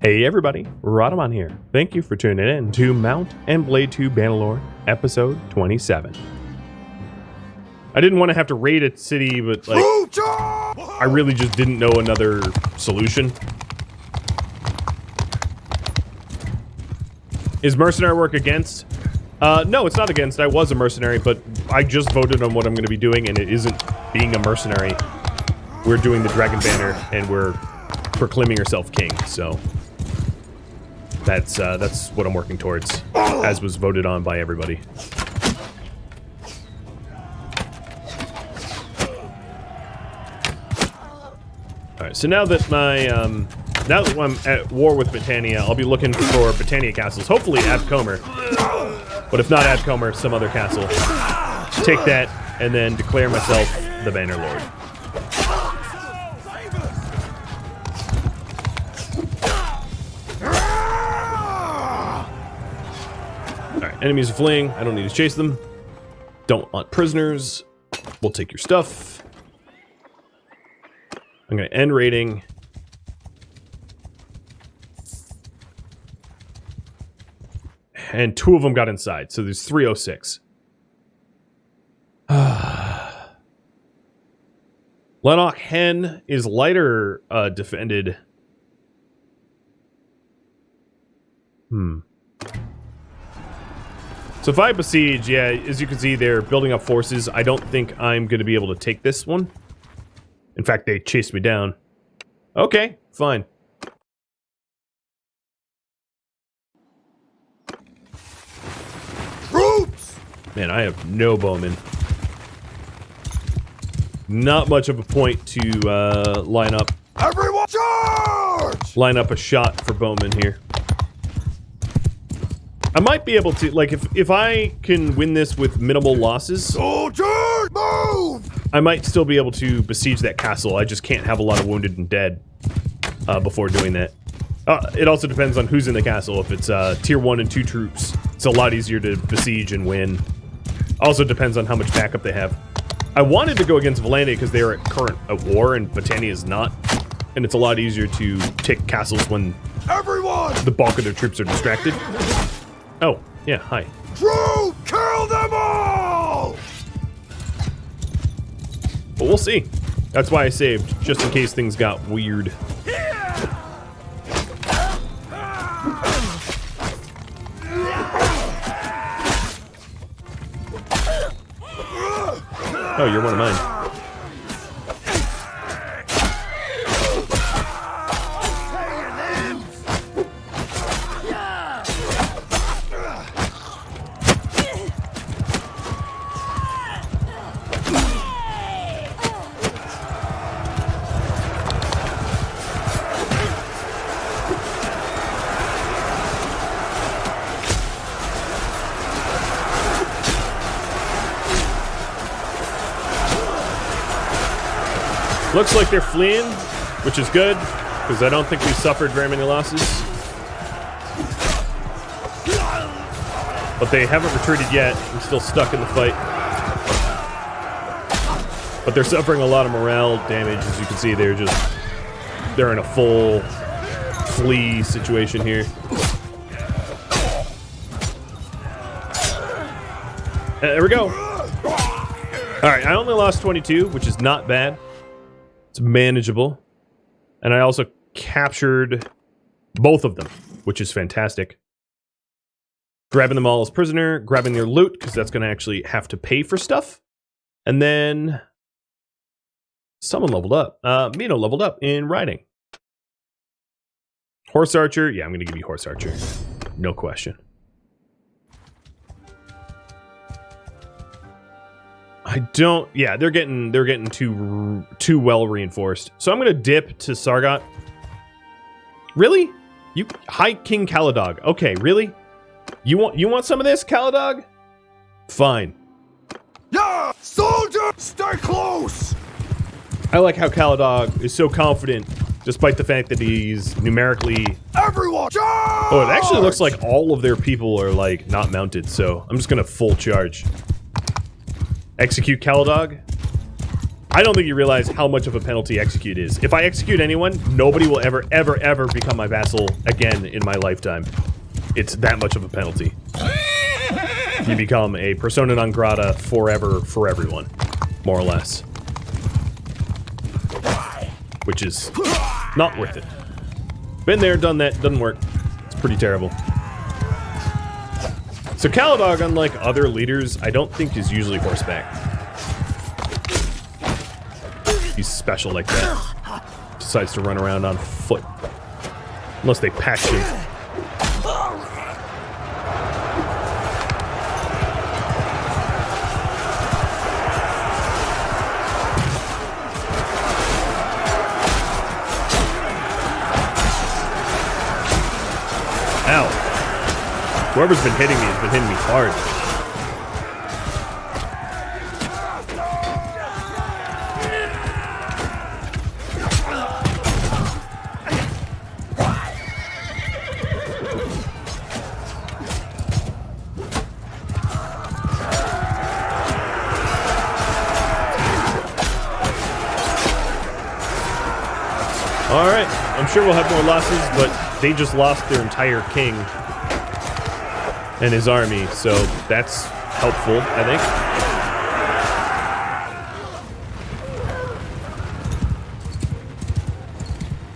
Hey everybody, Rhadamant here. Thank you for tuning in to Mount and Blade 2 Bannerlord, episode 27. I didn't want to have to raid a city, but like, I really just didn't know another solution. Is mercenary work against? No, it's not against. I was a mercenary, but I just voted on what I'm going to be doing, and it isn't being a mercenary. We're doing the Dragon Banner, and we're proclaiming ourselves king, so that's what I'm working towards, as was voted on by everybody. Alright, so now that I'm at war with Britannia, I'll be looking for Britannia castles, hopefully Abcomer. But if not Abcomer, some other castle. Take that, and then declare myself the Bannerlord. Alright, enemies are fleeing. I don't need to chase them. Don't want prisoners. We'll take your stuff. I'm going to end raiding. And 2 of them got inside, so there's 306. Lennox Hen is lighter defended. So if I besiege, yeah, as you can see, they're building up forces. I don't think I'm going to be able to take this one. In fact, they chased me down. Okay, fine. Man, I have no bowmen. Not much of a point to line up. Everyone charge! Line up a shot for bowmen here. I might be able to, like, if I can win this with minimal losses, soldier, move! I might still be able to besiege that castle. I just can't have a lot of wounded and dead before doing that. It also depends on who's in the castle. If it's tier 1 and 2 troops, it's a lot easier to besiege and win. Also depends on how much backup they have. I wanted to go against Valandia because they are at war and Britannia is not. And it's a lot easier to take castles when the bulk of their troops are distracted. Oh, yeah, hi. True! Kill them all! But we'll see. That's why I saved, just in case things got weird. Oh, you're one of mine. Looks like they're fleeing, which is good, because I don't think we suffered very many losses. But they haven't retreated yet. I'm still stuck in the fight. But they're suffering a lot of morale damage, as you can see. They're in a full flee situation here. There we go. Alright, I only lost 22, which is not bad. It's manageable. And I also captured both of them, which is fantastic. Grabbing them all as prisoner, grabbing their loot, because that's going to actually have to pay for stuff. And then someone leveled up. Mino leveled up in riding. Horse archer. Yeah, I'm going to give you horse archer. No question. I don't. Yeah, they're getting too well reinforced. So I'm gonna dip to Sargot. Really? Hi, King Caladog. Okay, really? You want some of this, Caladog? Fine. Yeah, soldier, stay close. I like how Caladog is so confident, despite the fact that he's numerically. Everyone, charge! Oh, it actually looks like all of their people are like not mounted. So I'm just gonna full charge. Execute Caladog. I don't think you realize how much of a penalty execute is. If I execute anyone, nobody will ever, ever, ever become my vassal again in my lifetime. It's that much of a penalty. You become a persona non grata forever for everyone, more or less. Which is not worth it. Been there, done that, doesn't work. It's pretty terrible. So Caladog, unlike other leaders, I don't think is usually horseback. He's special like that. Decides to run around on foot. Unless they patch him. Ow. Whoever's been hitting me has been hitting me hard. Alright, I'm sure we'll have more losses, but they just lost their entire king and his army, so that's helpful, I think.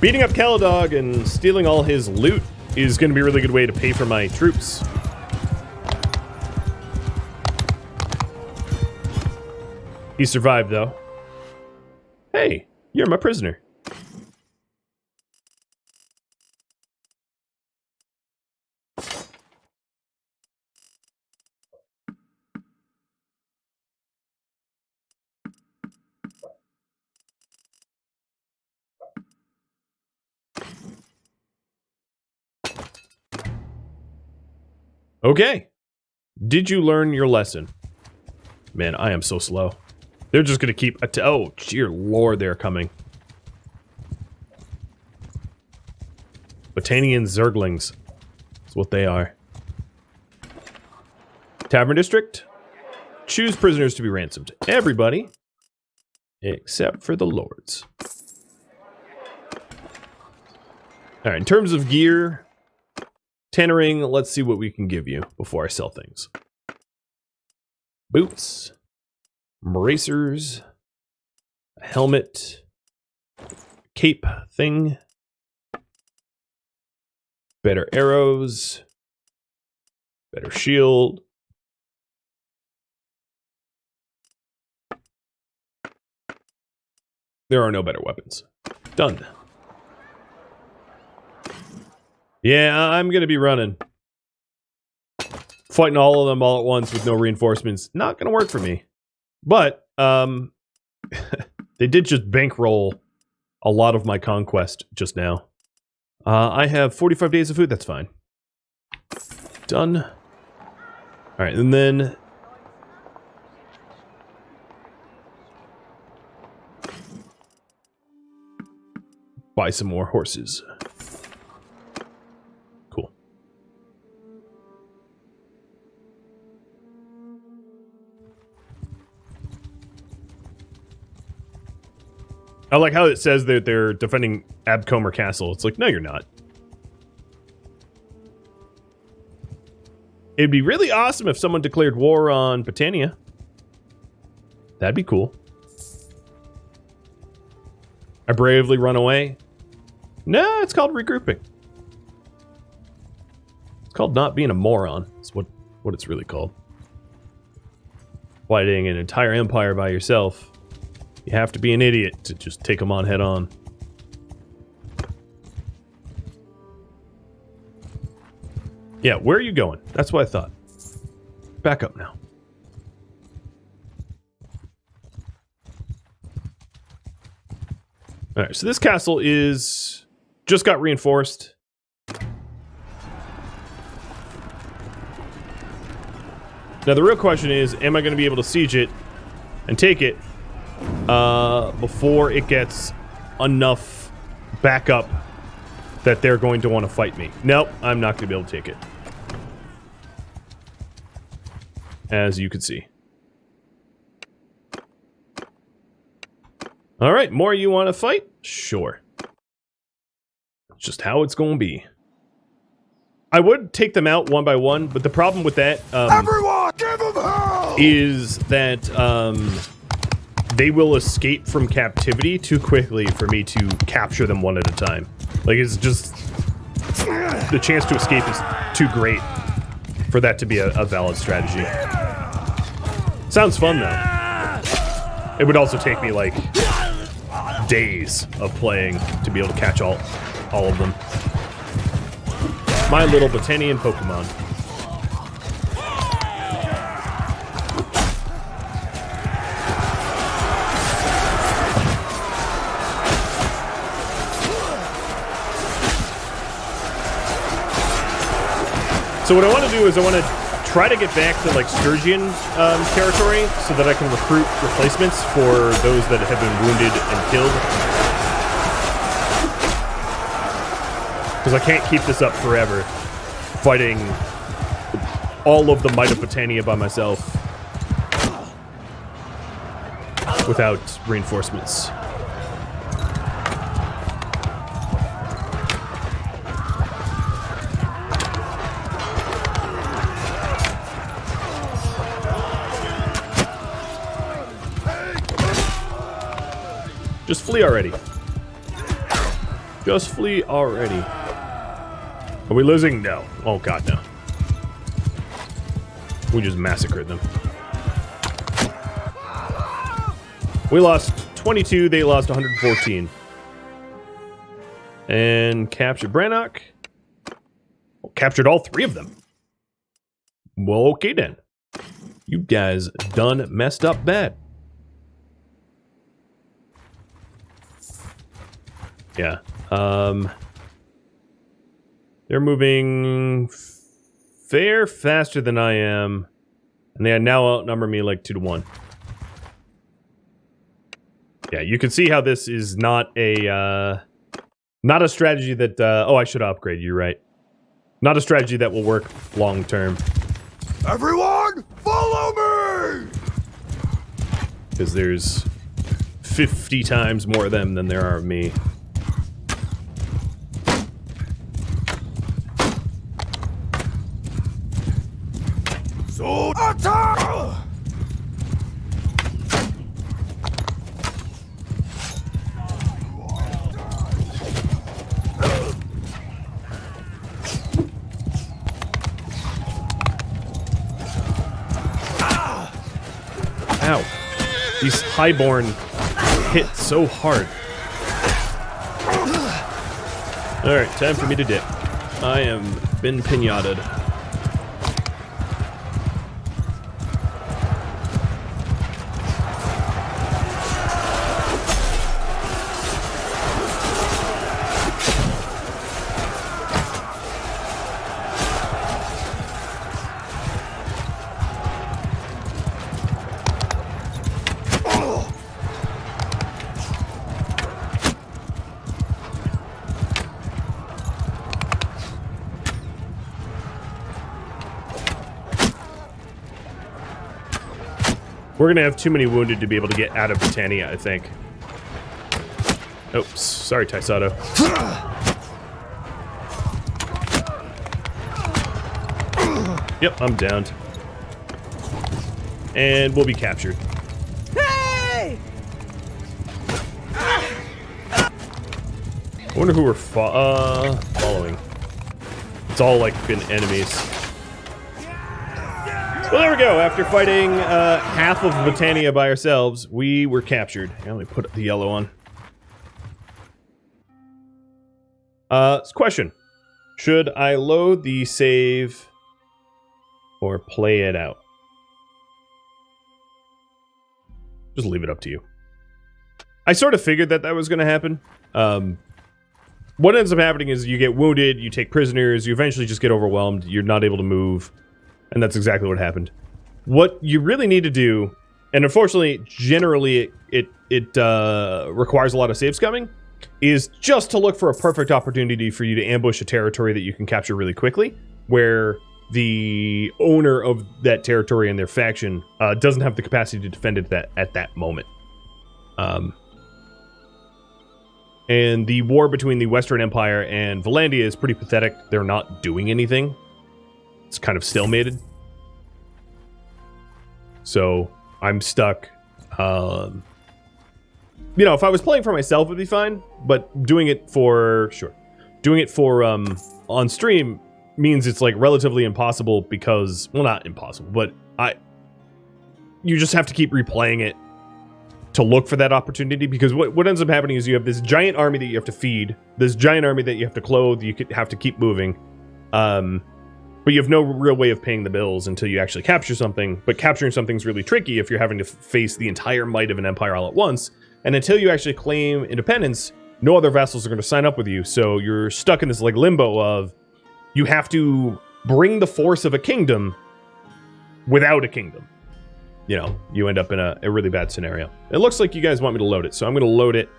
Beating up Caladog and stealing all his loot is going to be a really good way to pay for my troops. He survived, though. Hey, you're my prisoner. Okay. Did you learn your lesson? Man, I am so slow. They're just gonna keep... oh, dear lord, they're coming. Botanian Zerglings. That's what they are. Tavern District. Choose prisoners to be ransomed. Everybody. Except for the lords. Alright, in terms of gear... Tannering, let's see what we can give you before I sell things. Boots. Bracers. A helmet. Cape thing. Better arrows. Better shield. There are no better weapons. Done. Yeah, I'm gonna be running. Fighting all of them all at once with no reinforcements. Not gonna work for me. But, they did just bankroll a lot of my conquest just now. I have 45 days of food, that's fine. Done. Alright, and then... buy some more horses. Cool. I like how it says that they're defending Abcomer Castle. It's like, no, you're not. It'd be really awesome if someone declared war on Britannia. That'd be cool. I bravely run away. No, it's called regrouping. It's called not being a moron. It's what it's really called. Fighting an entire empire by yourself. You have to be an idiot to just take them on head on. Yeah, where are you going? That's what I thought. Back up now. Alright, so this castle is... just got reinforced. Now the real question is, am I going to be able to siege it and take it before it gets enough backup that they're going to want to fight me? Nope, I'm not going to be able to take it. As you can see. All right, more you want to fight? Sure. Just how it's going to be. I would take them out one by one, but the problem with that Everyone, give them hell! Is that they will escape from captivity too quickly for me to capture them one at a time. Like, it's just... the chance to escape is too great for that to be a valid strategy. Sounds fun, though. It would also take me, like, days of playing to be able to catch all of them. My little Botanian Pokemon. So what I want to do is I want to try to get back to like Sturgian territory so that I can recruit replacements for those that have been wounded and killed. Because I can't keep this up forever, fighting all of the might of Botania by myself without reinforcements. Just flee already. Just flee already. Are we losing? No. Oh god, no. We just massacred them. We lost 22, they lost 114. And captured Brannock. Oh, captured all three of them. Well, okay then. You guys done messed up bad. Yeah. They're moving faster than I am, and they now outnumber me like 2-1. Yeah, you can see how this is not a strategy that. Oh, I should upgrade. You're right. Not a strategy that will work long term. Everyone, follow me! Because there's 50 times more of them than there are of me. So attack! Ow. These highborn hit so hard. Alright, time for me to dip. I am been pinataed. We're gonna have too many wounded to be able to get out of Botania, I think. Oops, sorry, Taisato. Yep, I'm downed. And we'll be captured. Hey! I wonder who we're following. It's all like been enemies. Well, there we go. After fighting half of Botania by ourselves, we were captured. Let me put the yellow on. Question. Should I load the save or play it out? Just leave it up to you. I sort of figured that was going to happen. What ends up happening is you get wounded, you take prisoners, you eventually just get overwhelmed, you're not able to move. And that's exactly what happened. What you really need to do, and unfortunately, generally, it requires a lot of save scumming, is just to look for a perfect opportunity for you to ambush a territory that you can capture really quickly, where the owner of that territory and their faction doesn't have the capacity to defend it at that moment. And the war between the Western Empire and Valandia is pretty pathetic. They're not doing anything. It's kind of stalemated. So I'm stuck. You know, if I was playing for myself, it'd be fine. But doing it for on stream means it's like relatively impossible because, well, not impossible, but you just have to keep replaying it to look for that opportunity, because what ends up happening is you have this giant army that you have to feed, this giant army that you have to clothe, you have to keep moving, but you have no real way of paying the bills until you actually capture something. But capturing something's really tricky if you're having to face the entire might of an empire all at once, and until you actually claim independence, no other vassals are going to sign up with you, so you're stuck in this like limbo of you have to bring the force of a kingdom without a kingdom. You know, you end up in a really bad scenario. It looks like you guys want me to load it, so I'm going to load it,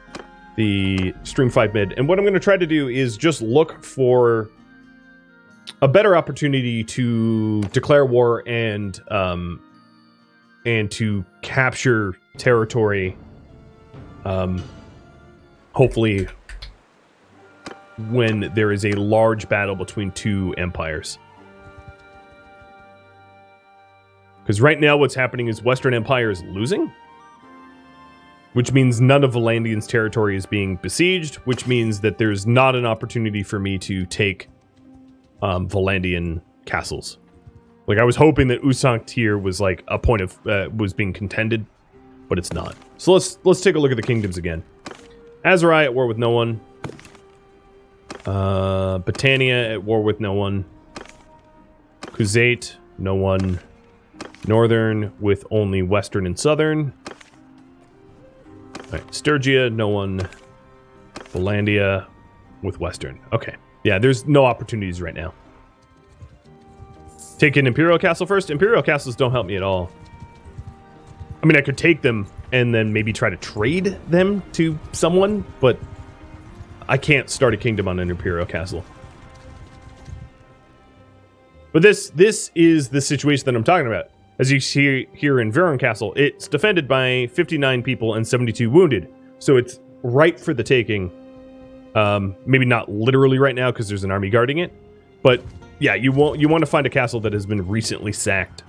the Stream 5 mid, and what I'm going to try to do is just look for a better opportunity to declare war and to capture territory, hopefully when there is a large battle between two empires. Because right now what's happening is Western Empire is losing, which means none of Valandian's territory is being besieged, which means that there's not an opportunity for me to take Valandian castles. Like, I was hoping that Usankt here was like a point of was being contended, but it's not. So let's take a look at the kingdoms again. Azerai at war with no one. Britannia at war with no one. Khuzait, no one. Northern with only Western and Southern. Alright, Sturgia, no one. Valandia with Western. Okay. Yeah, there's no opportunities right now. Take an Imperial Castle first. Imperial Castles don't help me at all. I mean, I could take them and then maybe try to trade them to someone, but I can't start a kingdom on an Imperial Castle. But this is the situation that I'm talking about. As you see here in Veron Castle, it's defended by 59 people and 72 wounded. So it's ripe for the taking. Maybe not literally right now because there's an army guarding it. But yeah, you want to find a castle that has been recently sacked,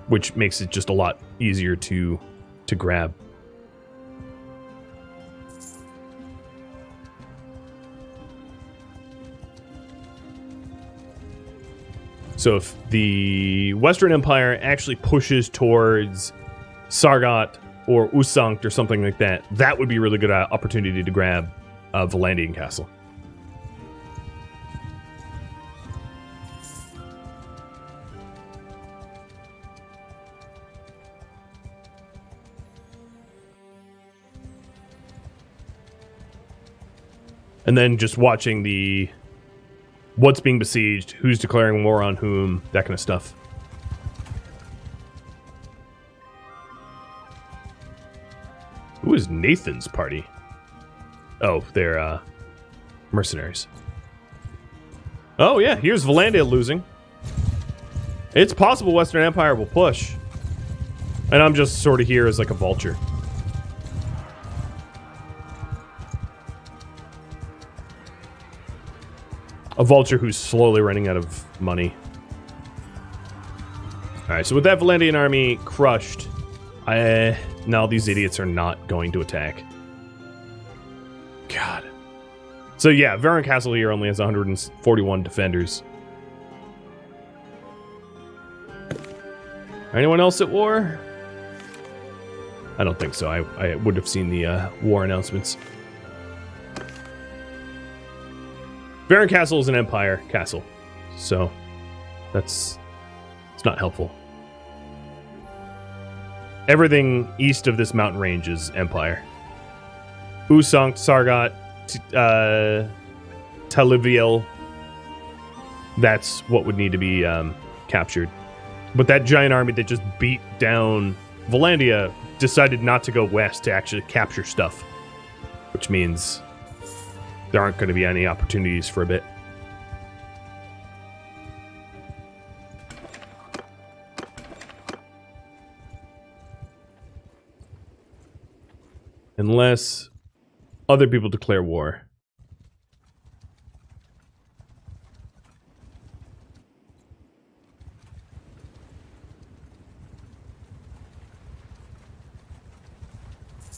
which makes it just a lot easier to grab. So if the Western Empire actually pushes towards Sargot or Usankt or something like that, that would be a really good opportunity to grab a Valandian castle. And then just watching the what's being besieged, who's declaring war on whom, that kind of stuff. Who is Nathan's party? Oh, they're mercenaries. Oh yeah, here's Valandia losing. It's possible Western Empire will push. And I'm just sort of here as like a vulture. A vulture who's slowly running out of money. Alright, so with that Valandian army crushed, now these idiots are not going to attack. God. So yeah, Veron Castle here only has 141 defenders. Anyone else at war? I don't think so. I would have seen the war announcements. Veron Castle is an Empire castle, so it's not helpful. Everything east of this mountain range is Empire. Usankt, Sargot, Taliviel. That's what would need to be captured. But that giant army that just beat down Valandia decided not to go west to actually capture stuff, which means there aren't going to be any opportunities for a bit. Unless Other people declare war.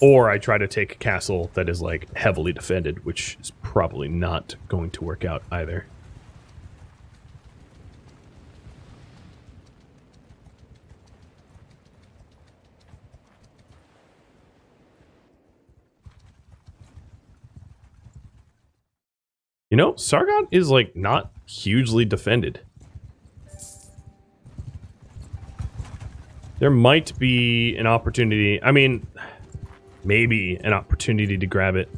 Or I try to take a castle that is, like, heavily defended, which is probably not going to work out either. You know, Sargot is, like, not hugely defended. There might be an opportunity. I mean, maybe an opportunity to grab it.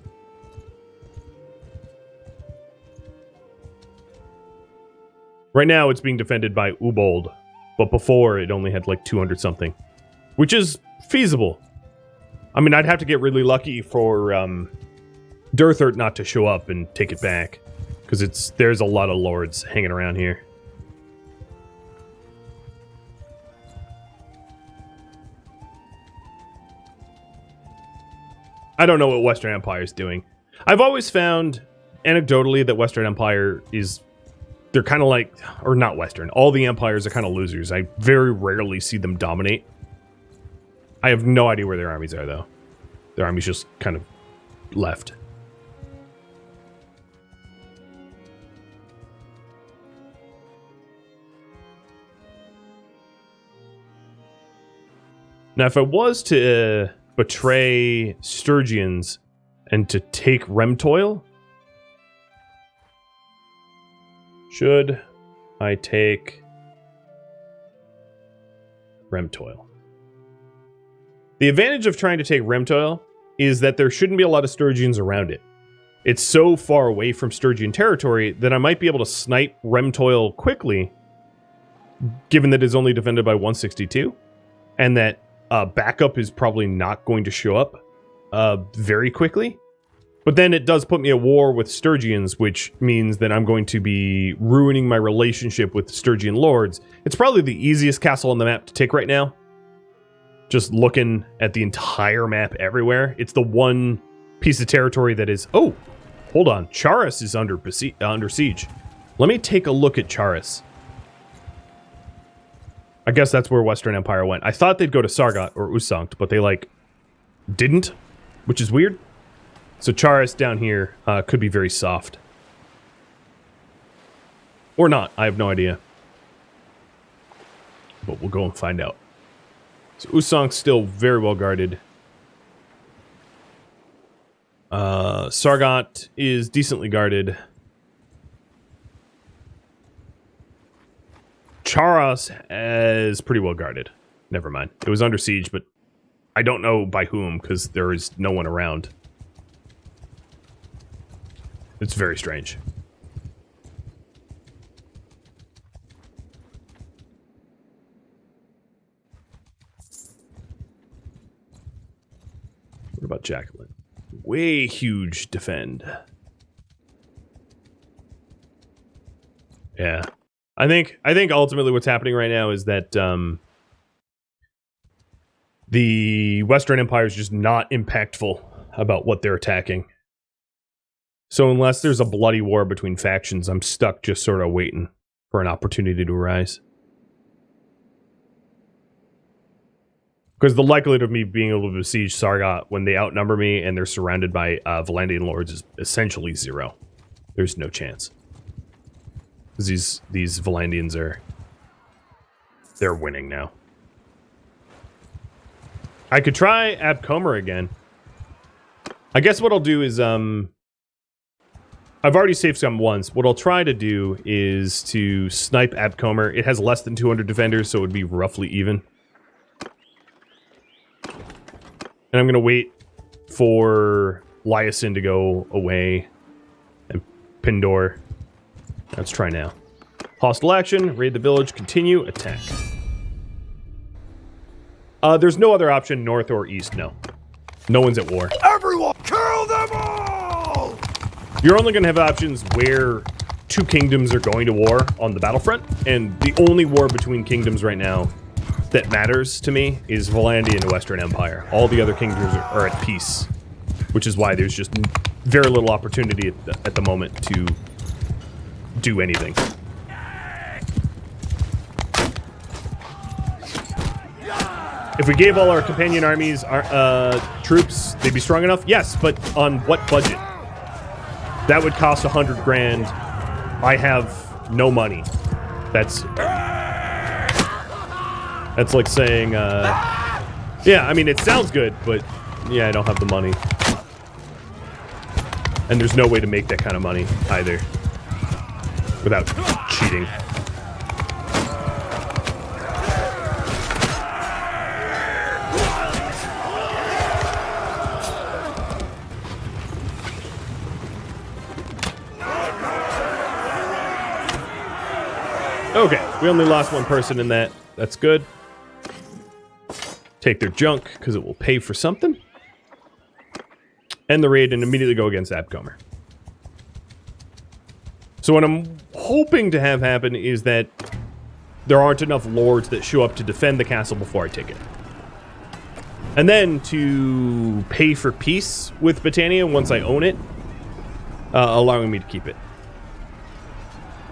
Right now, it's being defended by Ubold, but before, it only had, like, 200 something, which is feasible. I mean, I'd have to get really lucky for, Durthert not to show up and take it back, because there's a lot of lords hanging around here. I don't know what Western Empire is doing. I've always found, anecdotally, that Western Empire is... They're kind of like... Or not Western. All the empires are kind of losers. I very rarely see them dominate. I have no idea where their armies are, though. Their armies just kind of left. Now, if I was to betray Sturgians and to take Remtoil, should I take Remtoil? The advantage of trying to take Remtoil is that there shouldn't be a lot of Sturgians around it. It's so far away from Sturgian territory that I might be able to snipe Remtoil quickly, given that it's only defended by 162, and that backup is probably not going to show up very quickly. But then it does put me at war with Sturgians, which means that I'm going to be ruining my relationship with Sturgian lords. It's probably the easiest castle on the map to take right now. Just looking at the entire map everywhere. It's the one piece of territory that is... Oh, hold on. Charis is under siege. Let me take a look at Charis. I guess that's where Western Empire went. I thought they'd go to Sargot or Usankt, but they, like, didn't, which is weird. So Charis down here could be very soft. Or not. I have no idea. But we'll go and find out. So Usankt's still very well guarded. Sargot is decently guarded. Charos is pretty well guarded. Never mind. It was under siege, but I don't know by whom, because there is no one around. It's very strange. What about Jacqueline? Way huge defend. Yeah. I think ultimately what's happening right now is that the Western Empire is just not impactful about what they're attacking. So unless there's a bloody war between factions, I'm stuck just sort of waiting for an opportunity to arise. Because the likelihood of me being able to besiege Sargot when they outnumber me and they're surrounded by Valandian lords is essentially zero. There's no chance. Because these Valandians they're winning now. I could try Abcomer again. I guess what I'll do is, I've already saved scum once. What I'll try to do is to snipe Abcomer. It has less than 200 defenders, so it would be roughly even. And I'm going to wait for Lyasin to go away. And Pindor. Let's try now. Hostile action, raid the village, continue, attack. There's no other option, north or east, no. No one's at war. Everyone, kill them all! You're only going to have options where two kingdoms are going to war on the battlefront, and the only war between kingdoms right now that matters to me is Valandia and the Western Empire. All the other kingdoms are at peace, which is why there's just very little opportunity at the moment to do anything. If we gave all our companion armies troops, they'd be strong enough? Yes, but on what budget? That would cost 100 grand. I have no money. That's like saying, yeah, I mean, it sounds good, but yeah, I don't have the money. And there's no way to make that kind of money either without cheating. Okay, we only lost one person in that. That's good. Take their junk, because it will pay for something. End the raid and immediately go against Abcomer. So what I'm hoping to have happen is that there aren't enough lords that show up to defend the castle before I take it. And then to pay for peace with Britannia once I own it, allowing me to keep it.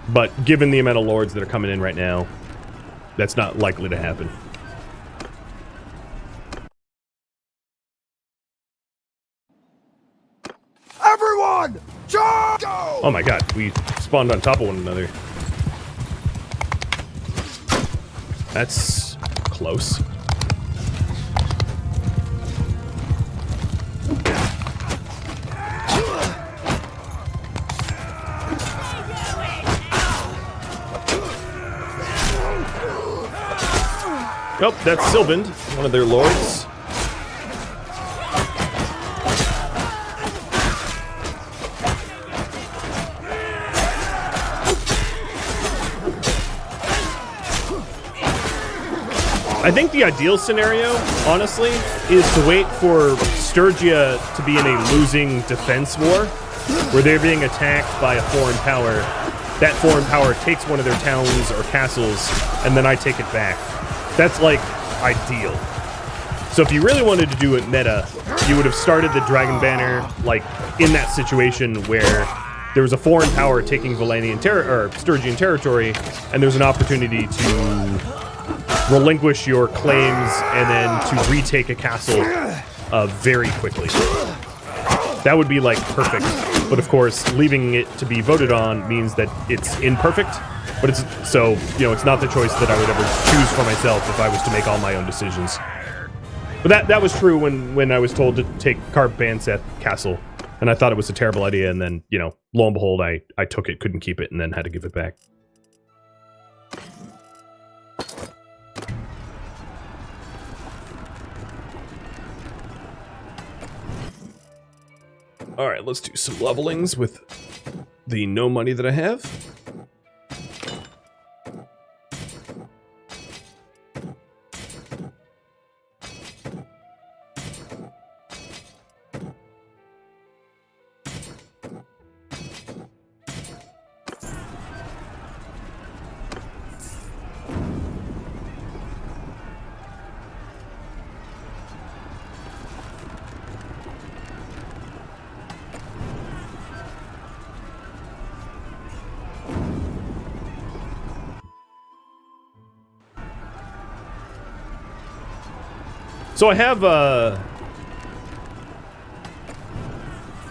But given the amount of lords that are coming in right now, that's not likely to happen. Everyone, charge! Oh my god, we spawned on top of one another. That's close. Oh, that's Sylvand, one of their lords. I think the ideal scenario, honestly, is to wait for Sturgia to be in a losing defense war, where they're being attacked by a foreign power. That foreign power takes one of their towns or castles, and then I take it back. That's, like, ideal. So if you really wanted to do it meta, you would have started the Dragon Banner, like, in that situation where there was a foreign power taking Sturgian territory, and there's an opportunity to relinquish your claims and then to retake a castle very quickly. That would be, like, perfect. But, of course, leaving it to be voted on means that it's imperfect. But it's, so, you know, it's not the choice that I would ever choose for myself if I was to make all my own decisions. But that was true when I was told to take Karp Banseth Castle. And I thought it was a terrible idea, and then, you know, lo and behold, I took it, couldn't keep it, and then had to give it back. Alright, let's do some levelings with the no money that I have. So I have,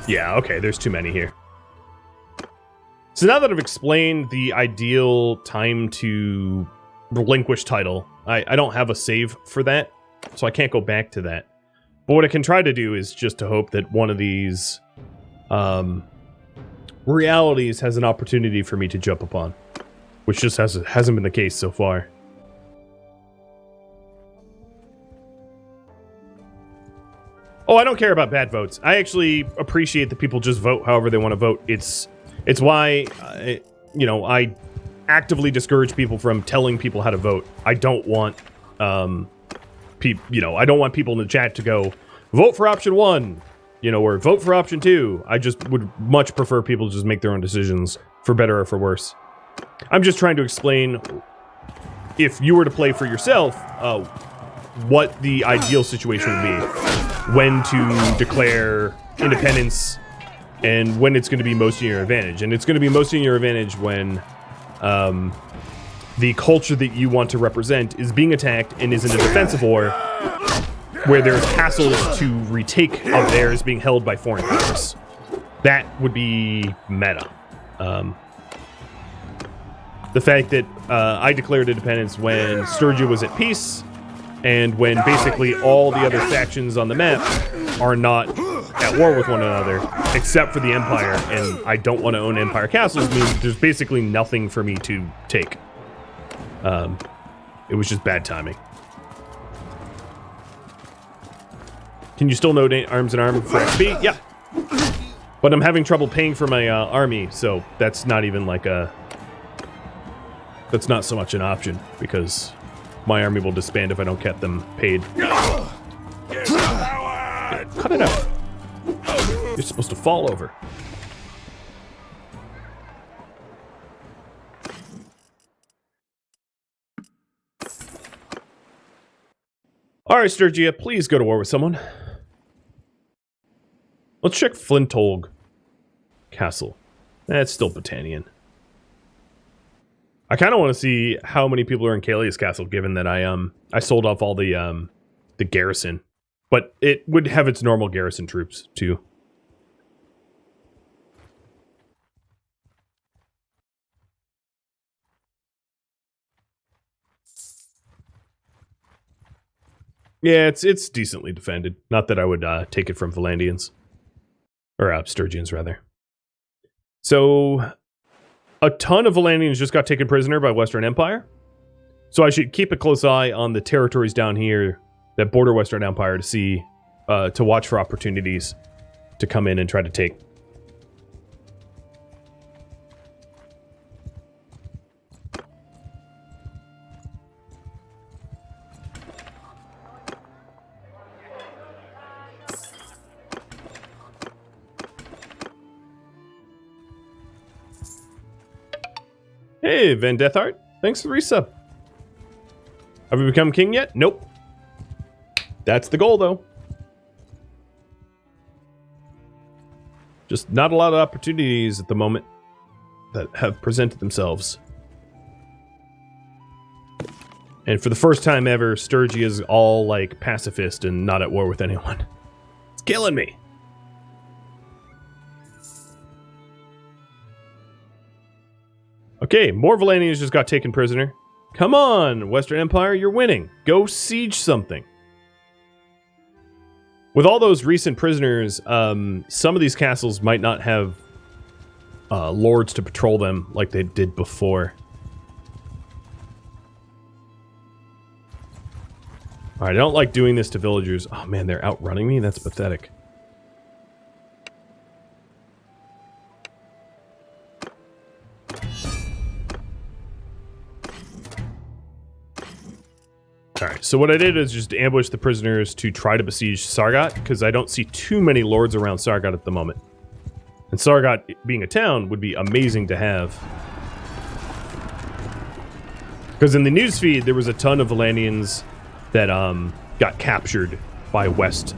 yeah, okay, there's too many here. So now that I've explained the ideal time to relinquish title, I don't have a save for that, so I can't go back to that. But what I can try to do is just to hope that one of these realities has an opportunity for me to jump upon, which just hasn't been the case so far. Oh, I don't care about bad votes. I actually appreciate that people just vote however they want to vote. It's why, you know, I actively discourage people from telling people how to vote. I don't want, you know, I don't want people in the chat to go, vote for option 1, you know, or vote for option 2. I just would much prefer people to just make their own decisions, for better or for worse. I'm just trying to explain, if you were to play for yourself, what the ideal situation would be. when to declare independence and when it's going to be most in your advantage. And it's going to be most in your advantage when the culture that you want to represent is being attacked and is in a defensive war where there's castles to retake of theirs being held by foreign powers. That would be meta. The fact that I declared independence when Sturgia was at peace, and when basically all the other factions on the map are not at war with one another, except for the Empire, and I don't want to own Empire castles, means there's basically nothing for me to take. It was just bad timing. Can you still note arms and arm for XP? Yeah. But I'm having trouble paying for my army, so that's not even like a... That's not so much an option, because my army will disband if I don't get them paid. Yeah, cut it out. You're supposed to fall over. Alright, Sturgia, please go to war with someone. Let's check Flintolg Castle. That's still Battanian. I kind of want to see how many people are in Kalia's castle, given that I sold off all the garrison, but it would have its normal garrison troops too. Yeah, it's decently defended. Not that I would take it from Valandians or Sturgians rather. So. A ton of Valandians just got taken prisoner by Western Empire. So I should keep a close eye on the territories down here that border Western Empire to see, to watch for opportunities to come in and try to take. Hey, Van Deathart. Thanks for the resub. Have we become king yet? Nope. That's the goal, though. Just not a lot of opportunities at the moment that have presented themselves. And for the first time ever, Sturgia is all, like, pacifist and not at war with anyone. It's killing me. Okay, more Valandians just got taken prisoner. Come on, Western Empire, you're winning. Go siege something. With all those recent prisoners, some of these castles might not have lords to patrol them like they did before. Alright, I don't like doing this to villagers. Oh man, they're outrunning me? That's pathetic. Alright, so what I did is just ambush the prisoners to try to besiege Sargot, because I don't see too many lords around Sargot at the moment. And Sargot, being a town, would be amazing to have. Because in the newsfeed, there was a ton of Valandians that got captured by West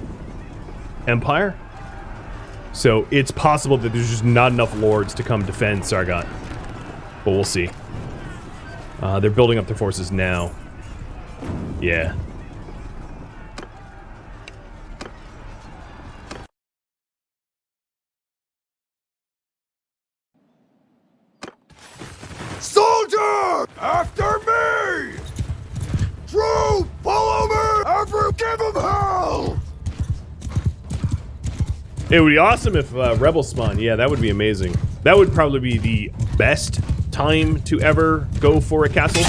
Empire. So it's possible that there's just not enough lords to come defend Sargot. But we'll see. They're building up their forces now. Yeah. Soldier! After me! Troop! Follow me! Give him hell! It would be awesome if rebels spawn. Yeah, that would be amazing. That would probably be the best time to ever go for a castle.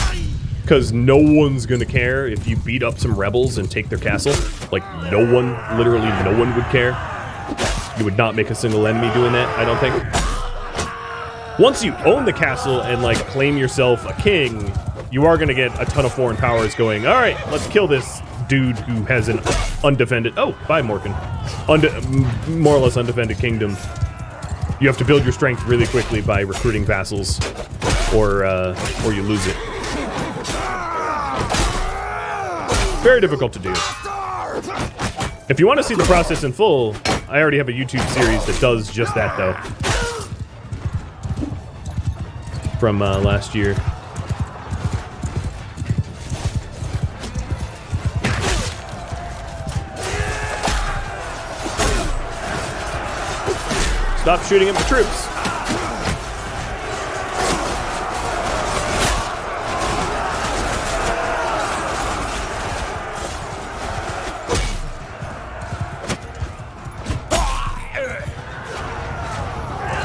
Because no one's gonna care if you beat up some rebels and take their castle. Like, no one, literally no one would care. You would not make a single enemy doing that, I don't think. Once you own the castle and, like, claim yourself a king, you are gonna get a ton of foreign powers going, alright, let's kill this dude who has an undefended... Oh, bye, Morkan. More or less undefended kingdom. You have to build your strength really quickly by recruiting vassals, or you lose it. Very difficult to do. If you want to see the process in full, I already have a YouTube series that does just that, though. From last year. Stop shooting at the troops.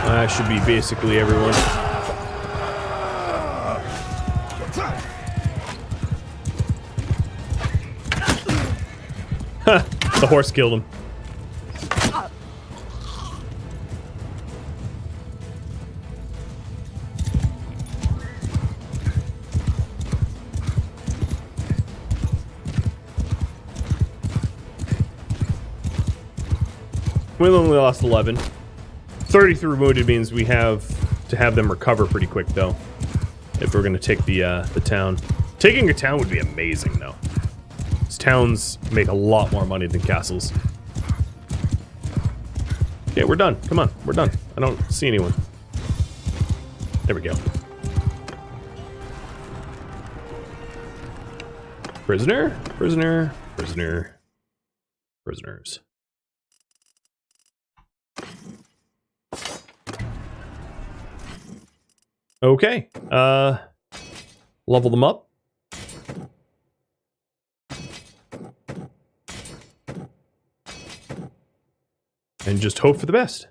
That should be basically everyone. Huh, the horse killed him. We only lost 11. 33 wounded means we have to have them recover pretty quick, though. If we're going to take the town. Taking a town would be amazing, though. These towns make a lot more money than castles. Okay, we're done. Come on, we're done. I don't see anyone. There we go. Prisoner, prisoner, prisoner, prisoners. Okay, level them up. And just hope for the best.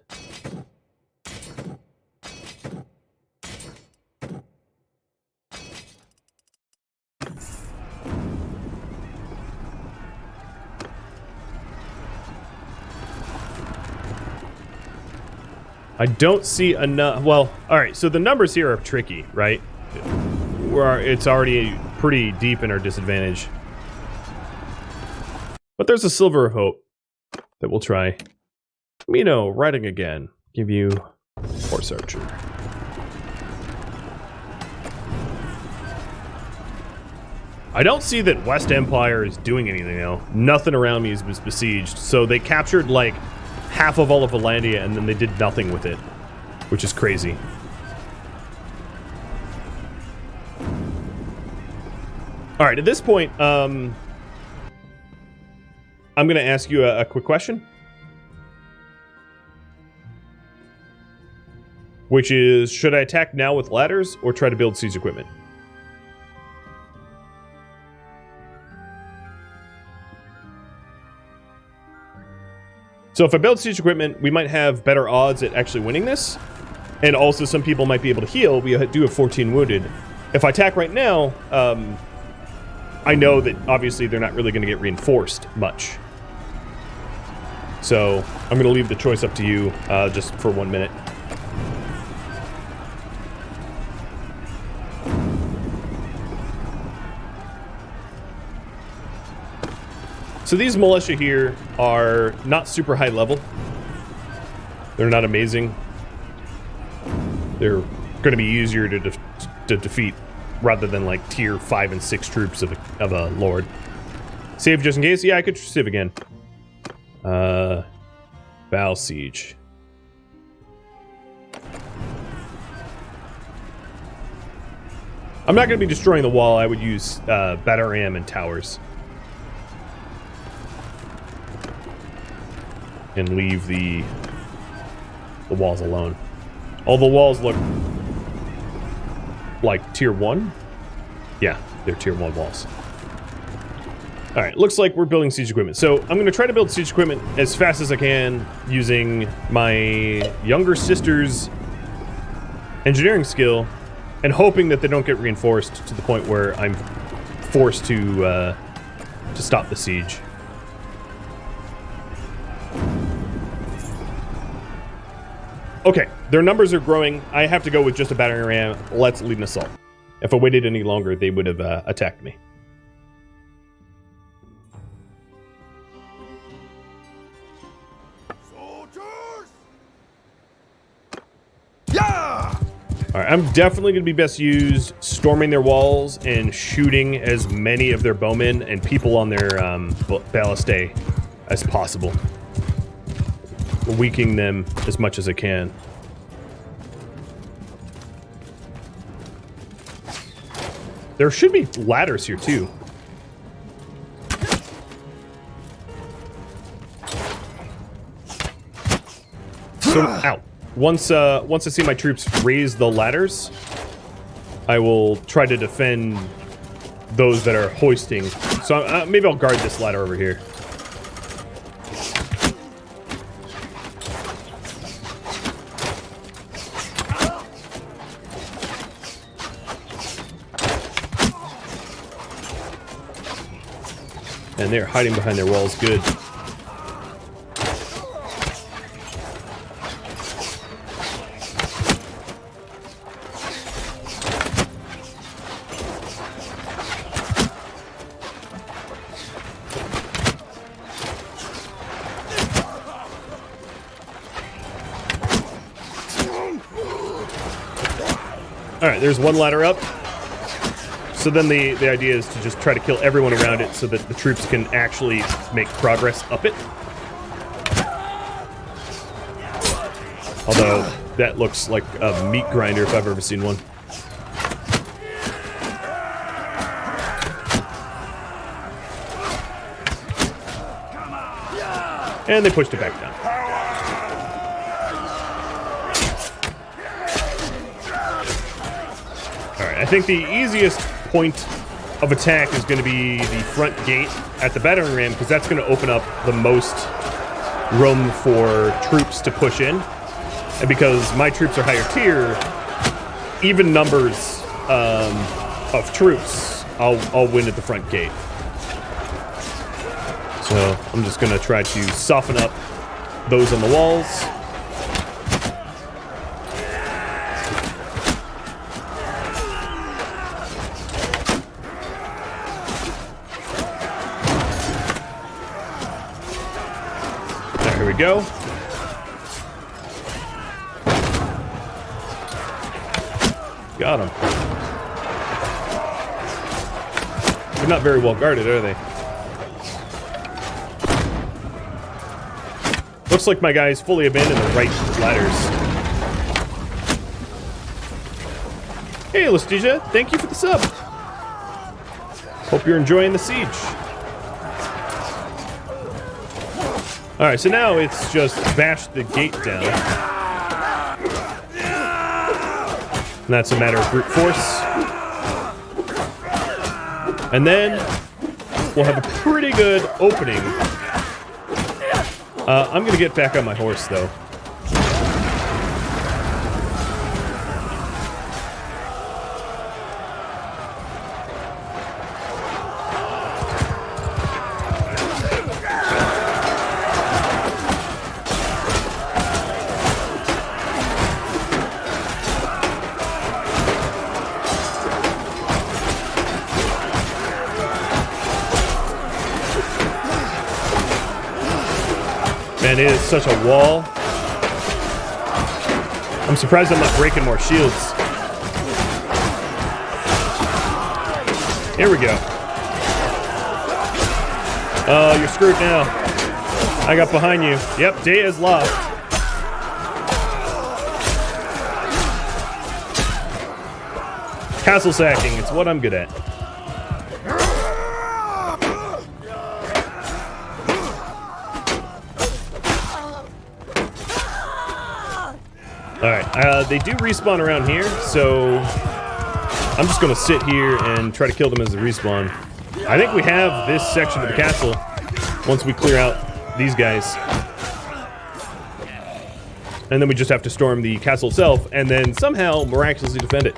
I don't see enough. Well, all right. So the numbers here are tricky, right? It's already pretty deep in our disadvantage. But there's a sliver of hope that we'll try. Mino, riding again. Give you horse archer. I don't see that West Empire is doing anything though. Nothing around me is besieged. So they captured like half of all of Valandia, and then they did nothing with it, which is crazy. All right, at this point, I'm going to ask you a quick question, which is, should I attack now with ladders or try to build siege equipment? So if I build siege equipment, we might have better odds at actually winning this. And also some people might be able to heal. We do have 14 wounded. If I attack right now, I know that obviously they're not really going to get reinforced much. So I'm going to leave the choice up to you just for 1 minute. So these militia here are not super high level. They're not amazing. They're going to be easier to defeat rather than like tier 5 and 6 troops of a lord. Save just in case? Yeah, I could save again. Val Siege. I'm not going to be destroying the wall. I would use batter ram and towers. And leave the walls alone. All the walls look like tier 1. Yeah, they're tier 1 walls. Alright, looks like we're building siege equipment. So I'm going to try to build siege equipment as fast as I can using my younger sister's engineering skill and hoping that they don't get reinforced to the point where I'm forced to stop the siege. Okay, their numbers are growing. I have to go with just a battering ram. Let's lead an assault. If I waited any longer, they would have attacked me. Soldiers! Yeah! Alright, I'm definitely going to be best used storming their walls and shooting as many of their bowmen and people on their ballistae as possible. Weakening them as much as I can. There should be ladders here too. So, ow. Once I see my troops raise the ladders, I will try to defend those that are hoisting. So maybe I'll guard this ladder over here. And they're hiding behind their walls. Good. Alright, there's one ladder up. So then the idea is to just try to kill everyone around it so that the troops can actually make progress up it. Although, that looks like a meat grinder if I've ever seen one. And they pushed it back down. Alright, I think the easiest point of attack is going to be the front gate at the battering ram, because that's going to open up the most room for troops to push in. And because my troops are higher tier, even numbers of troops, I'll win at the front gate. So I'm just going to try to soften up those on the walls. Here we go. Got him. They're not very well guarded, are they? Looks like my guys fully abandoned the right ladders. Hey, Sturgia, thank you for the sub. Hope you're enjoying the siege. Alright, so now it's just bash the gate down. And that's a matter of brute force. And then we'll have a pretty good opening. I'm going to get back on my horse, though. Man, it is such a wall. I'm surprised I'm not breaking more shields. Here we go. Oh, you're screwed now. I got behind you. Yep, day is lost. Castle sacking, it's what I'm good at. Alright, they do respawn around here, so I'm just going to sit here and try to kill them as they respawn. I think we have this section of the castle once we clear out these guys. And then we just have to storm the castle itself and then somehow miraculously defend it.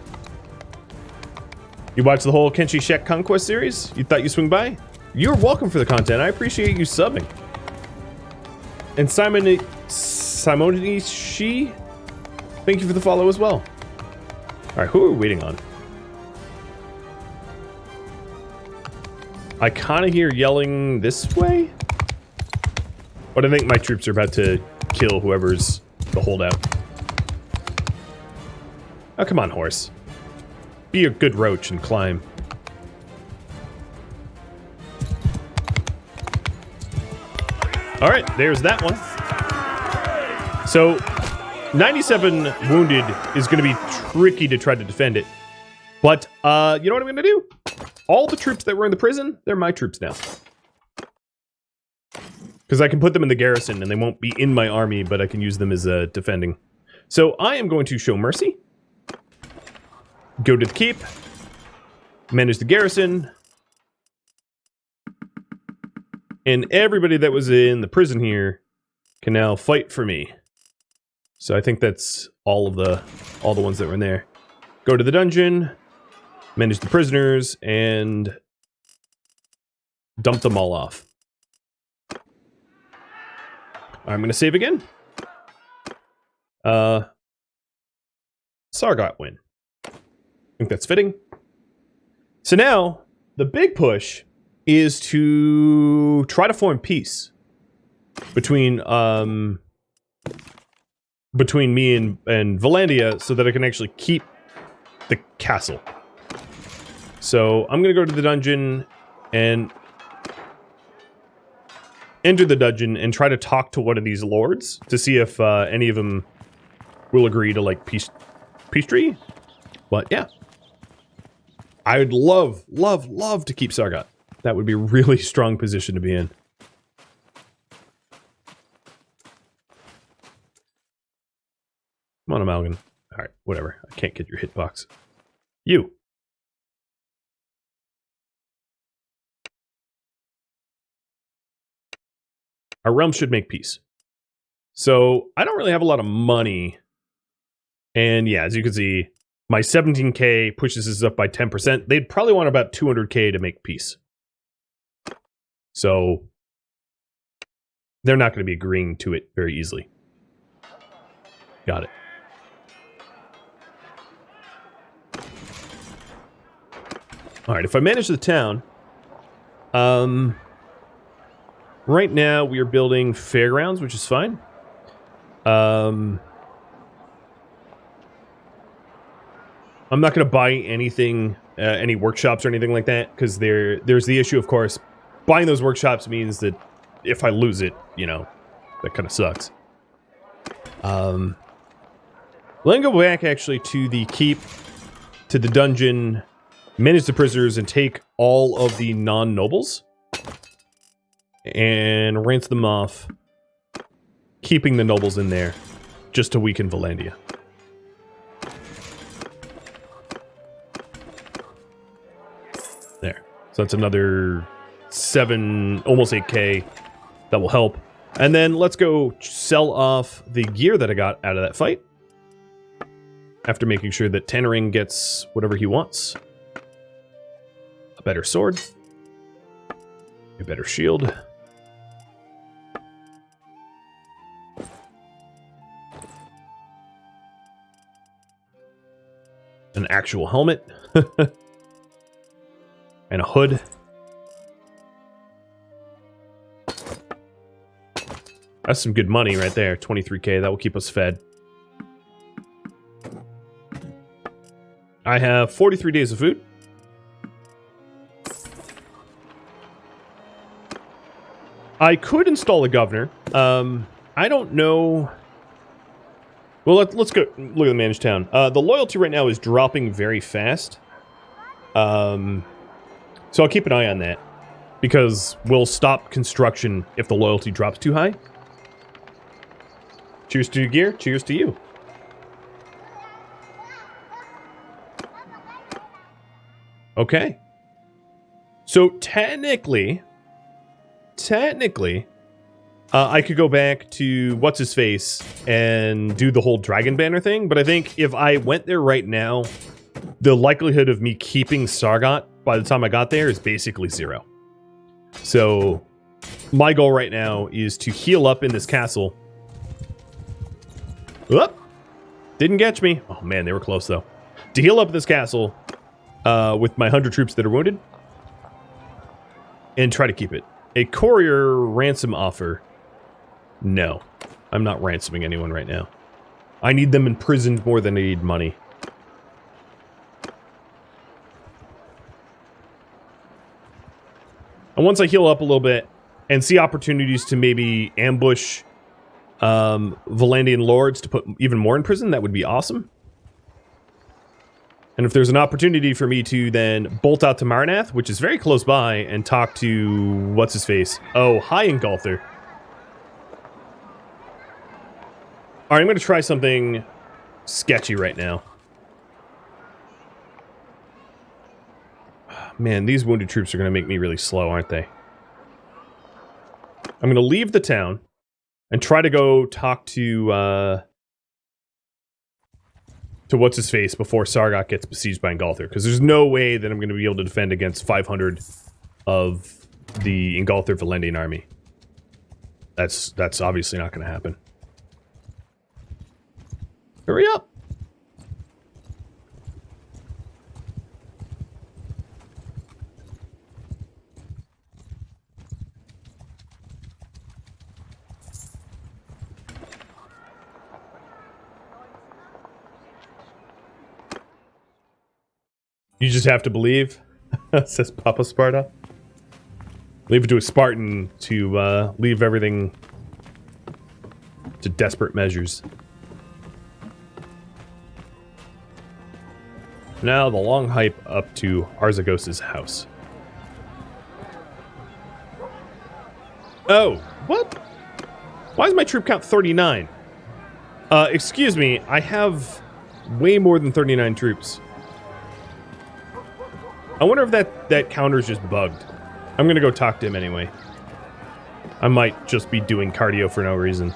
You watched the whole Kenshi Shek Conquest series? You thought you'd swing by? You're welcome for the content. I appreciate you subbing. And Simonishi, thank you for the follow as well. Alright, who are we waiting on? I kind of hear yelling this way. But I think my troops are about to kill whoever's the holdout. Oh, come on, horse. Be a good roach and climb. All right, there's that one. So 97 wounded is going to be tricky to try to defend it. But you know what I'm going to do? All the troops that were in the prison, they're my troops now. Because I can put them in the garrison and they won't be in my army, but I can use them as defending. So I am going to show mercy. Go to the keep. Manage the garrison. And everybody that was in the prison here can now fight for me. So I think that's all the ones that were in there. Go to the dungeon. Manage the prisoners and dump them all off. I'm going to save again. Sargot win. I think that's fitting. So now, the big push is to try to form peace between me and Valandia so that I can actually keep the castle. So I'm going to go to the dungeon and enter the dungeon and try to talk to one of these lords to see if any of them will agree to like peace treaty. But yeah, I would love to keep Sargot. That would be a really strong position to be in. Come on, Amalgam. All right, whatever. I can't get your hitbox. You. Our realm should make peace. So I don't really have a lot of money. And yeah, as you can see, my 17k pushes us up by 10%. They'd probably want about 200k to make peace. So they're not going to be agreeing to it very easily. Got it. All right, if I manage the town, right now we are building fairgrounds, which is fine. I'm not going to buy anything, any workshops or anything like that, because there's the issue, of course. Buying those workshops means that if I lose it, you know, that kind of sucks. Let me go back, actually, to the keep, to the dungeon, manage the prisoners, and take all of the non-nobles. And rinse them off, keeping the nobles in there, just to weaken Valandia. There. So that's another 7, almost 8k. That will help. And then let's go sell off the gear that I got out of that fight. After making sure that Tannering gets whatever he wants. A better sword. A better shield. An actual helmet. And a hood. That's some good money right there. 23k. That will keep us fed. I have 43 days of food. I could install a governor. I don't know. Well, let's go look at the managed town. The loyalty right now is dropping very fast. So I'll keep an eye on that. Because we'll stop construction if the loyalty drops too high. Cheers to your gear. Cheers to you. Okay. So technically, I could go back to what's-his-face and do the whole dragon banner thing, but I think if I went there right now, the likelihood of me keeping Sargot by the time I got there is basically 0. So my goal right now is to heal up in this castle. Whoop! Didn't catch me. Oh man, they were close though. To heal up this castle with my 100 troops that are wounded and try to keep it. A courier ransom offer. No, I'm not ransoming anyone right now. I need them imprisoned more than I need money. And once I heal up a little bit, and see opportunities to maybe ambush Valandian lords to put even more in prison, that would be awesome. And if there's an opportunity for me to then bolt out to Marnath, which is very close by, and talk to... what's-his-face? Oh, hi, Engulther. Alright, I'm going to try something sketchy right now. Man, these wounded troops are going to make me really slow, aren't they? I'm going to leave the town and try to go talk to what's-his-face before Sargot gets besieged by Engulther, because there's no way that I'm going to be able to defend against 500 of the Engulther Valandian army. That's obviously not going to happen. Hurry up! You just have to believe, says Papa Sparta. Leave it to a Spartan to leave everything to desperate measures. Now the long hike up to Arzagos' house. Oh, what? Why is my troop count 39? Excuse me, I have way more than 39 troops. I wonder if that counter's just bugged. I'm gonna go talk to him anyway. I might just be doing cardio for no reason.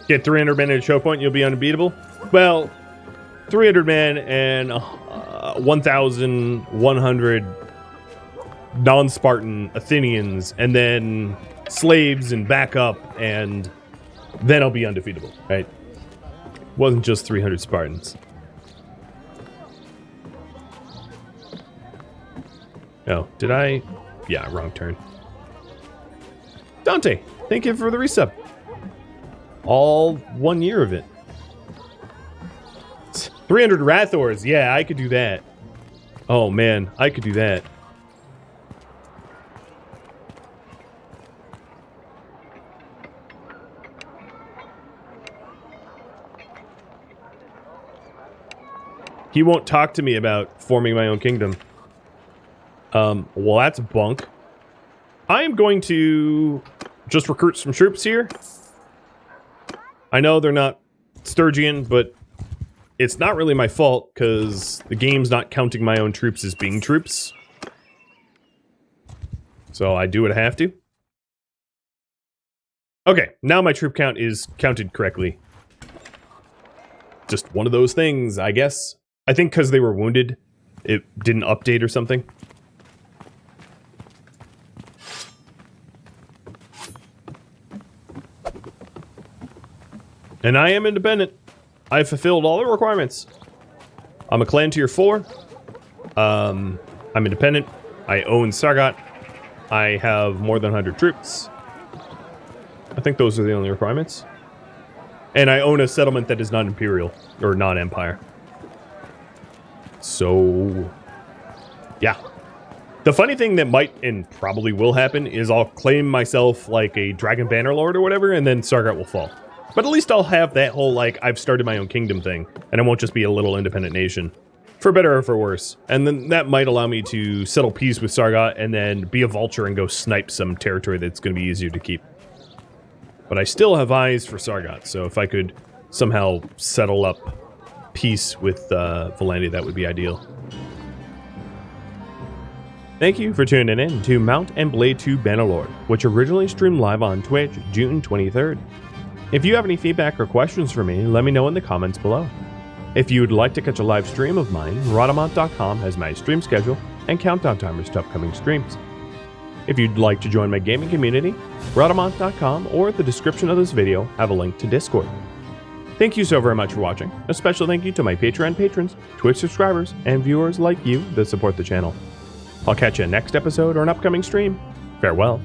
Get 300 men at a choke point, you'll be unbeatable? Well, 300 men and 1,100 non-Spartan Athenians, and then slaves and backup, and then I'll be undefeatable, right? Wasn't just 300 Spartans. Oh, did I? Yeah, wrong turn. Dante, thank you for the resub. All 1 year of it. 300 Rathors. Yeah, I could do that. Oh, man. I could do that. He won't talk to me about forming my own kingdom. Well, that's bunk. I am going to just recruit some troops here. I know they're not Sturgian, but it's not really my fault, because the game's not counting my own troops as being troops. So I do what I have to. Okay, now my troop count is counted correctly. Just one of those things, I guess. I think because they were wounded, it didn't update or something. And I am independent. I've fulfilled all the requirements. I'm a clan tier 4. I'm independent. I own Sargot. I have more than 100 troops. I think those are the only requirements. And I own a settlement that is not imperial, or non-empire. So, yeah. The funny thing that might and probably will happen is I'll claim myself like a Dragon Bannerlord or whatever, and then Sargot will fall. But at least I'll have that whole, like, I've started my own kingdom thing, and I won't just be a little independent nation. For better or for worse. And then that might allow me to settle peace with Sargot, and then be a vulture and go snipe some territory that's going to be easier to keep. But I still have eyes for Sargot, so if I could somehow settle up peace with Valandia, that would be ideal. Thank you for tuning in to Mount and Blade 2 Bannerlord, which originally streamed live on Twitch June 23rd. If you have any feedback or questions for me, let me know in the comments below. If you'd like to catch a live stream of mine, Rhadamant.com has my stream schedule and countdown timers to upcoming streams. If you'd like to join my gaming community, Rhadamant.com or the description of this video have a link to Discord. Thank you so very much for watching. A special thank you to my Patreon patrons, Twitch subscribers, and viewers like you that support the channel. I'll catch you next episode or an upcoming stream. Farewell.